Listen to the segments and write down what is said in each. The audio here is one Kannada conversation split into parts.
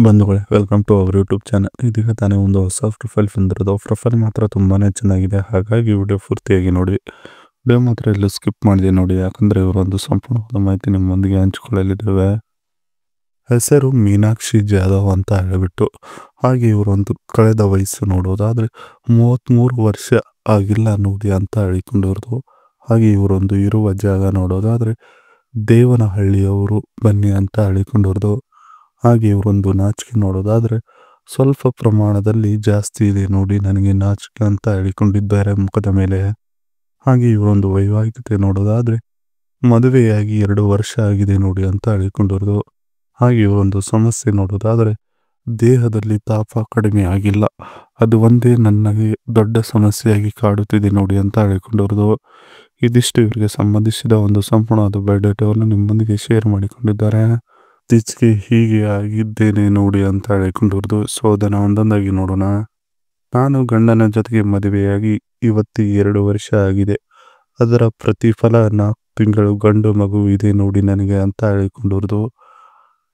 ಬಂಧುಗಳೇ, welcome to our YouTube channel. ಇದೀಗ ತಾನೇ ಒಂದು ಹೊಸ ಪ್ರೊಫೈಲ್ ಬಂದಿರೋದು. ಪ್ರೊಫೈಲ್ ಮಾತ್ರ ತುಂಬಾ ಚೆನ್ನಾಗಿದೆ, ಹಾಗಾಗಿ ವಿಡಿಯೋ ಪೂರ್ತಿಯಾಗಿ ನೋಡಿ. ವಿಡಿಯೋ ಮಾತ್ರ ಎಲ್ಲೂ ಸ್ಕಿಪ್ ಮಾಡಿದೆ ನೋಡಿ, ಯಾಕಂದರೆ ಇವರೊಂದು ಸಂಪೂರ್ಣವಾದ ಮಾಹಿತಿ ನಿಮ್ಮೊಂದಿಗೆ ಹಂಚಿಕೊಳ್ಳಲಿದ್ದೇವೆ. ಹೆಸರು ಮೀನಾಕ್ಷಿ ಜಾಧವ್ ಅಂತ ಹೇಳಿಬಿಟ್ಟು. ಹಾಗೆ ಇವರೊಂದು ಕಳೆದ ವಯಸ್ಸು ನೋಡೋದಾದರೆ 33 ವರ್ಷ ಆಗಿಲ್ಲ ನೋಡಿ ಅಂತ ಹೇಳಿಕೊಂಡಿರೋದು. ಹಾಗೆ ಇವರೊಂದು ಇರುವ ಜಾಗ ನೋಡೋದಾದರೆ ದೇವನಹಳ್ಳಿಯವರು ಬನ್ನಿ ಅಂತ ಹೇಳಿಕೊಂಡಿರೋದು. ಹಾಗೆ ಇವರೊಂದು ನಾಚಿಕೆ ನೋಡೋದಾದರೆ ಸ್ವಲ್ಪ ಪ್ರಮಾಣದಲ್ಲಿ ಜಾಸ್ತಿ ಇದೆ ನೋಡಿ, ನನಗೆ ನಾಚಿಕೆ ಅಂತ ಹೇಳಿಕೊಂಡಿದ್ದಾರೆ ಮುಖದ ಮೇಲೆ. ಹಾಗೆ ಇವರೊಂದು ವೈವಾಹಿಕತೆ ನೋಡೋದಾದರೆ ಮದುವೆಯಾಗಿ 2 ವರ್ಷ ಆಗಿದೆ ನೋಡಿ ಅಂತ ಹೇಳಿಕೊಂಡಿರೋದು. ಹಾಗೆ ಇವರೊಂದು ಸಮಸ್ಯೆ ನೋಡೋದಾದರೆ ದೇಹದಲ್ಲಿ ತಾಪ ಕಡಿಮೆ ಆಗಿಲ್ಲ, ಅದು ಒಂದೇ ನನಗೆ ದೊಡ್ಡ ಸಮಸ್ಯೆಯಾಗಿ ಕಾಡುತ್ತಿದೆ ನೋಡಿ ಅಂತ ಹೇಳಿಕೊಂಡಿರೋದು. ಇದಿಷ್ಟು ಇವರಿಗೆ ಸಂಬಂಧಿಸಿದ ಒಂದು ಸಂಪೂರ್ಣವಾದ ಬಯೋಡೇಟಾವನ್ನು ನಿಮ್ಮೊಂದಿಗೆ ಶೇರ್ ಮಾಡಿಕೊಂಡಿದ್ದಾರೆ. ಇತ್ತೀಚೆಗೆ ಹೀಗೆ ಆಗಿದ್ದೇನೆ ನೋಡಿ ಅಂತ ಹೇಳಿಕೊಂಡಿರೋದು. ಸೊ ಅದನ್ನು ಒಂದೊಂದಾಗಿ ನೋಡೋಣ. ನಾನು ಗಂಡನ ಜೊತೆಗೆ ಮದುವೆಯಾಗಿ ಇವತ್ತು 2 ವರ್ಷ ಆಗಿದೆ. ಅದರ ಪ್ರತಿಫಲ 4 ತಿಂಗಳು ಗಂಡು ಮಗು ಇದೆ ನೋಡಿ ನನಗೆ ಅಂತ ಹೇಳಿಕೊಂಡಿರೋದು.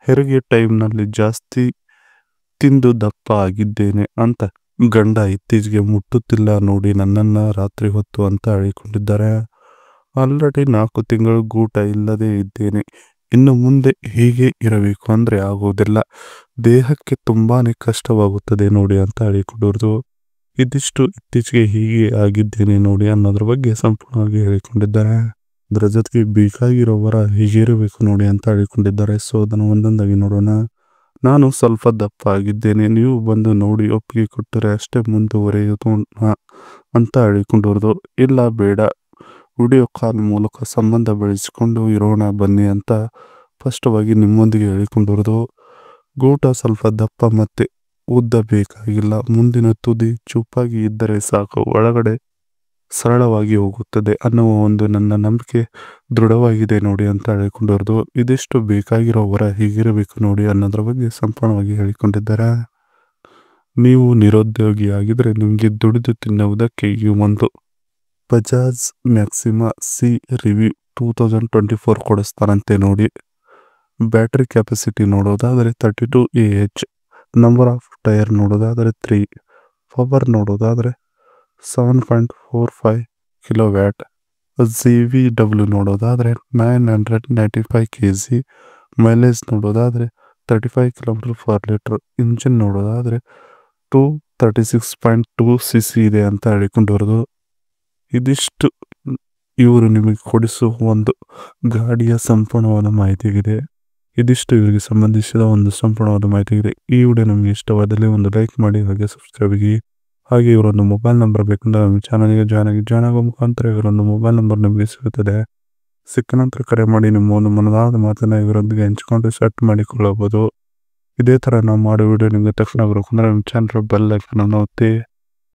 ಹೆರಿಗೆ ಟೈಮ್ನಲ್ಲಿ ಜಾಸ್ತಿ ತಿಂದು ದಪ್ಪ ಆಗಿದ್ದೇನೆ ಅಂತ ಗಂಡ ಇತ್ತೀಚೆಗೆ ಮುಟ್ಟುತ್ತಿಲ್ಲ ನೋಡಿ ನನ್ನನ್ನು ರಾತ್ರಿ ಹೊತ್ತು ಅಂತ ಹೇಳಿಕೊಂಡಿದ್ದಾರೆ. ಆಲ್ರೆಡಿ 4 ತಿಂಗಳು ಗೂಟ ಇಲ್ಲದೆ ಇದ್ದೇನೆ. ಇನ್ನು ಮುಂದೆ ಹೀಗೆ ಇರಬೇಕು ಅಂದರೆ ಆಗುವುದಿಲ್ಲ, ದೇಹಕ್ಕೆ ತುಂಬಾ ಕಷ್ಟವಾಗುತ್ತದೆ ನೋಡಿ ಅಂತ ಹೇಳಿಕೊಂಡಿರೋದು. ಇದಿಷ್ಟು ಇತ್ತೀಚೆಗೆ ಹೀಗೆ ಆಗಿದ್ದೇನೆ ನೋಡಿ ಅನ್ನೋದ್ರ ಬಗ್ಗೆ ಸಂಪೂರ್ಣವಾಗಿ ಹೇಳಿಕೊಂಡಿದ್ದಾರೆ. ಅದರ ಜೊತೆಗೆ ಬೇಕಾಗಿರೋವರ ಹೀಗಿರಬೇಕು ನೋಡಿ ಅಂತ ಹೇಳಿಕೊಂಡಿದ್ದಾರೆ. ಸೊ ಅದನ್ನು ಒಂದೊಂದಾಗಿ ನೋಡೋಣ. ನಾನು ಸ್ವಲ್ಪ ದಪ್ಪ ಆಗಿದ್ದೇನೆ, ನೀವು ಬಂದು ನೋಡಿ ಒಪ್ಪಿಗೆ ಕೊಟ್ಟರೆ ಅಷ್ಟೇ ಮುಂದುವರಿಯೋದು ಅಂತ ಹೇಳಿಕೊಂಡಿರೋದು. ಇಲ್ಲ ಬೇಡ, ವಿಡಿಯೋ ಕಾಲ್ ಮೂಲಕ ಸಂಬಂಧ ಬೆಳೆಸಿಕೊಂಡು ಇರೋಣ ಬನ್ನಿ ಅಂತ ಸ್ಪಷ್ಟವಾಗಿ ನಿಮ್ಮೊಂದಿಗೆ ಹೇಳಿಕೊಂಡಿರೋದು. ಗೂಟ ಸ್ವಲ್ಪ ದಪ್ಪ ಮತ್ತೆ ಉದ್ದ ಬೇಕಾಗಿಲ್ಲ, ಮುಂದಿನ ತುದಿ ಚೂಪಾಗಿ ಇದ್ದರೆ ಸಾಕು, ಒಳಗಡೆ ಸರಳವಾಗಿ ಹೋಗುತ್ತದೆ ಅನ್ನುವ ಒಂದು ನನ್ನ ನಂಬಿಕೆ ದೃಢವಾಗಿದೆ ನೋಡಿ ಅಂತ ಹೇಳಿಕೊಂಡಿರೋದು. ಇದಿಷ್ಟು ಬೇಕಾಗಿರೋವರ ಹೀಗಿರಬೇಕು ನೋಡಿ ಅನ್ನೋದ್ರ ಬಗ್ಗೆ ಸಂಪೂರ್ಣವಾಗಿ ಹೇಳಿಕೊಂಡಿದ್ದಾರೆ. ನೀವು ನಿರುದ್ಯೋಗಿ ಆಗಿದ್ರೆ ನಿಮಗೆ ದುಡಿದು ತಿನ್ನುವುದಕ್ಕೆ ಈ ಒಂದು ಬಜಾಜ್ ಮ್ಯಾಕ್ಸಿಮಾ ಸಿ ರಿವ್ಯೂ 2024 ಕೊಡಿಸ್ತಾರಂತೆ ನೋಡಿ. ಬ್ಯಾಟ್ರಿ ಕೆಪಾಸಿಟಿ ನೋಡೋದಾದರೆ 32 AH, ನಂಬರ್ ಆಫ್ ಟೈರ್ ನೋಡೋದಾದರೆ 3, ಪವರ್ ನೋಡೋದಾದರೆ 7.45 kW, ZVW ನೋಡೋದಾದರೆ 995 kg, ಮೈಲೇಜ್ ನೋಡೋದಾದರೆ 35 km/L, ಇಂಜಿನ್ ನೋಡೋದಾದರೆ 236.2 cc ಇದೆ ಅಂತ ಹೇಳಿಕೊಂಡಿರೋದು. ಇದಿಷ್ಟು ಇವರು ನಿಮಗೆ ಕೊಡಿಸುವ ಒಂದು ಗಾಡಿಯ ಸಂಪೂರ್ಣವಾದ ಮಾಹಿತಿಯಾಗಿದೆ. ಇದಿಷ್ಟು ಇವರಿಗೆ ಸಂಬಂಧಿಸಿದ ಒಂದು ಸಂಪೂರ್ಣವಾದ ಮಾಹಿತಿಯಾಗಿದೆ. ಈ ವಿಡಿಯೋ ನಿಮಗೆ ಇಷ್ಟವಾದಲ್ಲಿ ಒಂದು ಲೈಕ್ ಮಾಡಿ, ಹಾಗೆ ಸಬ್ಸ್ಕ್ರೈಬ್ ಆಗಿ. ಹಾಗೆ ಇವರೊಂದು ಮೊಬೈಲ್ ನಂಬರ್ ಬೇಕಂದ್ರೆ ನಮ್ಮ ಚಾನಲ್ಗೆ ಜಾಯ್ನ್ ಆಗೋ ಮುಖಾಂತರ ಇವರೊಂದು ಮೊಬೈಲ್ ನಂಬರ್ ನಿಮಗೆ ಸಿಗುತ್ತದೆ. ಸಿಕ್ಕ ನಂತರ ಕರೆ ಮಾಡಿ ನಿಮ್ಮ ಒಂದು ಮನದಾದ ಮಾತನ್ನು ಇವರೊಂದಿಗೆ ಹಂಚಿಕೊಂಡು ಸೆಟ್ ಮಾಡಿಕೊಳ್ಳಬಹುದು. ಇದೇ ಥರ ನಾವು ಮಾಡೋ ವಿಡಿಯೋ ನಿಮಗೆ ತಕ್ಷಣ ಬರಬೇಕಂದ್ರೆ ನಮ್ಮ ಚಾನಲ್ ಬೆಲ್ ಐಕಾನ್ ಅನ್ನು ಒತ್ತಿ.